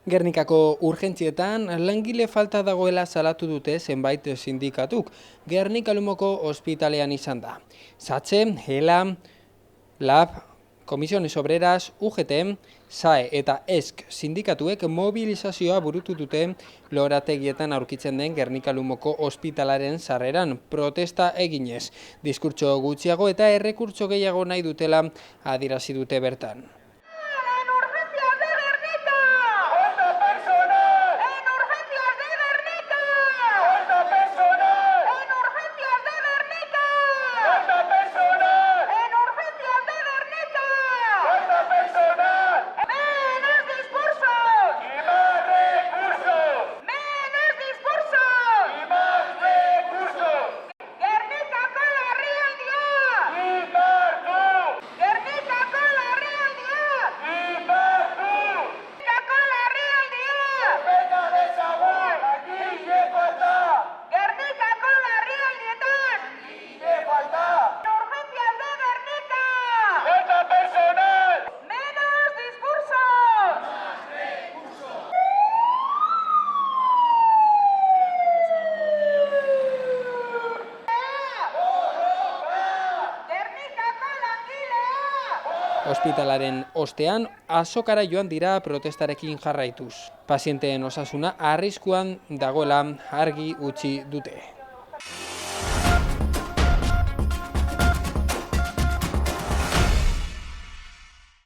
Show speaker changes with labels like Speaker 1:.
Speaker 1: Gernikako urgentzietan langile falta dagoela salatu dute zenbait sindikatuk. Gernika Lumoko ospitalean izan da. Satxe, ELA, LAB, Comisiones Obreras, UGT, SAE eta ESK sindikatuek mobilizazioa burutu dute lorategietan aurkitzen den Gernika Lumoko ospitalaren sarreran protesta eginez. Diskurtso gutxiago eta errekurtso gehiago nahi dutela adierazi dute bertan. Ospitalaren ostean, azokara joan dira protestarekin jarraituz. Pazienteen osasuna arriskuan dagoela argi utzi dute.